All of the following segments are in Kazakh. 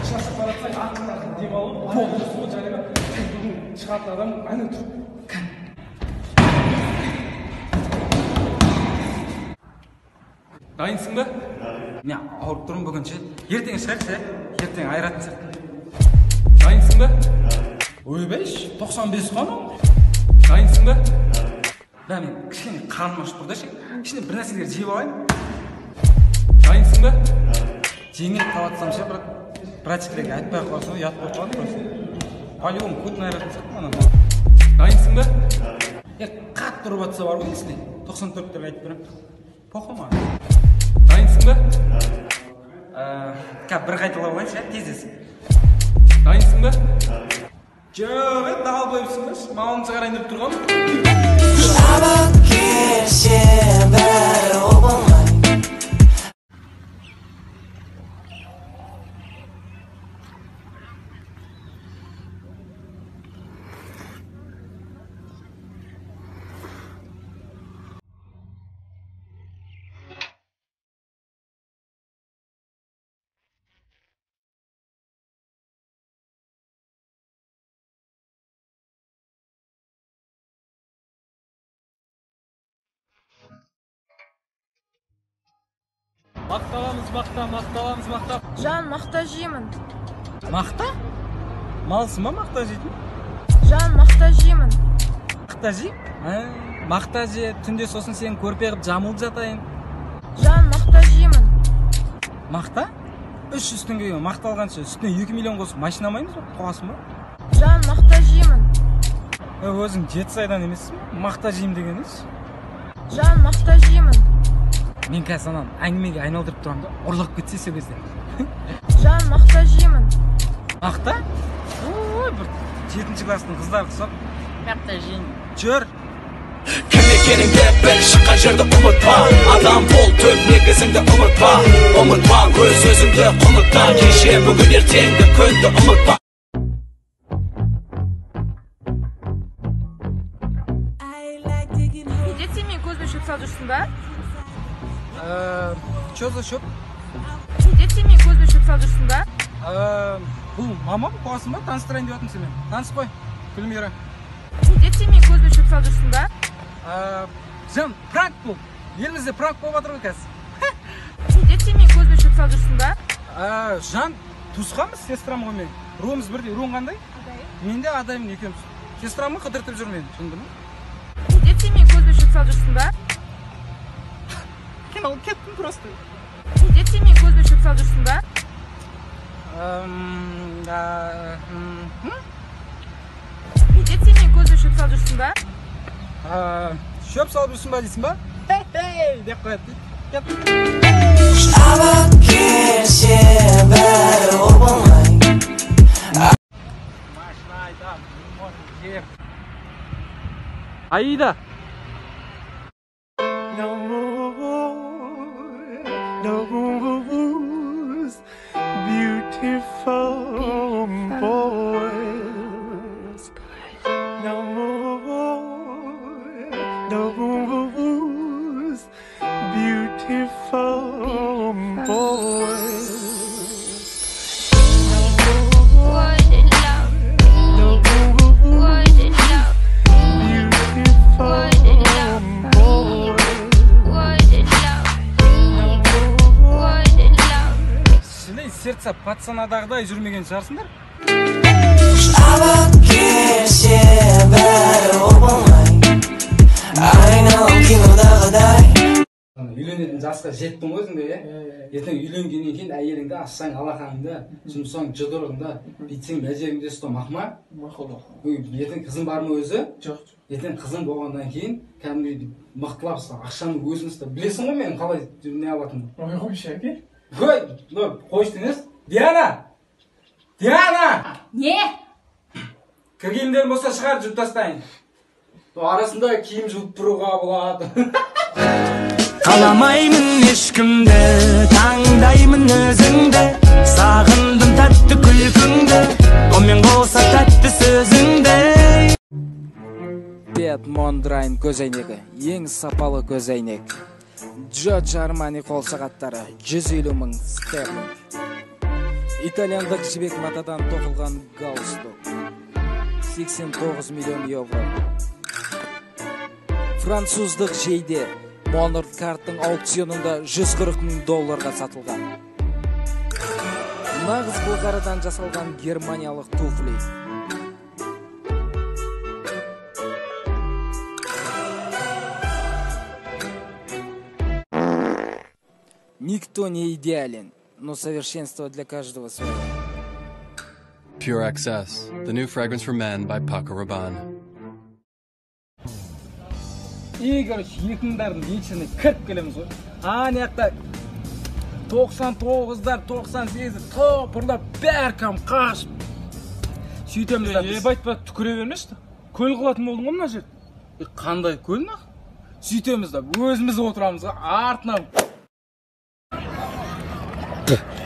шашып баратсаң ақырын демалып қолды су жаңағы бүгін шығатын адам әне тұр. Дайынсың ба? Мен ауырып тұрмын бүгінше. Ертең шығаршы, ертең айыратын сияқты. Дайынсың ба? Ойбай, 95 қана. Дайынсың ба? Да, мен кішкене қарным ашып тұрды ше. Ішінде бір нәрселер жеп алайын. Дайынсың ба? Жеңіл қалатсам ше, бірақ практиктерге айтпай қалсам ұят болып қалады просто. По-любому көтін айыратын сияқты анам. Дайынсың ба? Қатты ұрып атса бар ғой есіне. 94-тер айтып берем. Похуй маған. Дайынсың ба? Бір қайталап алайыншы, тездесін. Дайынсың ба? Жоқ, дал бойыпсың ба? Мауын шығарайын деп тұрғам. Шабақ келсе бәрі оп-оңай. Мақталамыз. Жан, мақта жеймін. Мақта? Малсың ба мақта жейтін? Жан, мақта жеймін. Мақта жей? Мақта же, түнде сосын сен көрпе қып жамылып жатайын. Жан, мақта жеймін. Мақта? 300 теңгеге мақта алғанша үстіне 2 миллион қосып машина алмаймыз ба? Қоғасың ба? Жан, мақта жеймін. Өзің Жетісайдан емессің ба? Мақта жеймін дегеніңіз? Жан, мақта жеймін. Мен қазір анан әңгімеге айналдырып тұрам да, ұрлап кетсе сол кезде. Жан, мақта жеймін. Мақта? Ой, бір 7-ші класстың қыздары құсап. Мақта жеймін. Жүр. Кім екеніңді біл, шыққан жерді ұмытпа. Адам бол, төп негізіңді ұмытпа. Ұмытпа, өз өзіңді құлытта. Кеше бүгін ертеңгі күнді ұмытпа. Неде сен мен көзіме шөп салып жүрсің ба? Чё за шөп? Неде сен мен көзіме шөп салып жүрсің ба? Бұл мамам қоғасын ба? Таныстырайын деп жатырмын сенімен. Таныс қой, Гүлмира. Неде сен мен көзіме шөп салып жүрсің ба? Жан, пранк бұл. Елімізде пранк болып жатыр ғой қазір. Неде сен мен көзіме шөп салып жүрсің ба? Жан, туысқанбыз, сестрам ғой мен. Руымыз бірдей, руың қандай? Мен де адаймын екеуміз. Сестрамды қыдыртып жүр мен, түсіндің ба? Неде сен мен көзіме шөп салып жүрсің ба? Қиналып кеттім просто. Неде сен мен көзіме шөп салып жүрсің ба? Неде сен мен көзіме шөп салып жүрсің ба? Шөп салып жүрсің ба дейсің ба? Хей, деп қояды дейді. Шабақ келсе бәрі оп-оңай. Машина айтам, жер. Аида. No moves, beautiful boys. No moves, beautiful boys. Сердце пацанадағыдай жүрмеген шығарсыңдар? Шабақ келсе бәрі оп-оңай. Айналам кинодағыдай. Үйленетін жасқа жеттің ғой өзіңде, е? Ертең үйленгеннен кейін әйеліңді ашсаң алақаныңды, жұмсаң жұдырығыңды, бүйтсең мәжеріңді ұстау мақма? Мақұл. Ертең қызың бар ма өзі? Жоқ. Ертең қызың болғаннан кейін кәдімгідей мықтылап ақшаны өзің ұстап. Білесің ғой мен қалай не алатынымды? Ой, қойшы әке. Қойшы емес. Диана! Не? Кіргенімдерін болса шығар, жұп тастайын. Арасында киім жұлып тұруға болады. Қаламаймын ешкімді, таңдаймын өзіңді. Сағындым тәтті күлкіңді, онымен қоса тәтті сөзіңді. Бет Мондрайн көзәйнегі, ең сапалы көзәйнек. Giorgio Armani qol soqatlari 150 ming sterling. İtaliyandық жібек матадан тоқылған галстук 89 миллион евро. Француздық жейде Monard карттың аукционында 140 мың долларға сатылған. Нағыз былғарыдан жасалған германиялық туфли. Никто не идеален, но совершенство для каждого свое. Pure Excess, the new fragrance for men by Paco Rabanne. Короче, екінің бәрін içine кіріп келеміз ғой. Ана жақта 99'дар, 98'дар топырлап бәркам қашып. Сөйтеміз да біз. Айтпа түкіре бермешті. Көл қылатын болдың ғой мына жер. Қандай көл нақ? Сөйтеміз да өзіміз отырамыз ғой, артынан.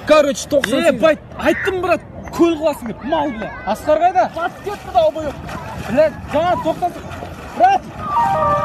Короче, 98. Байт, айттым брат, көл қыласың деп, мал бля. Асқар қайда? Батып кетті да албай жоқ. Блядь, жаңа тоқтасың. Брат!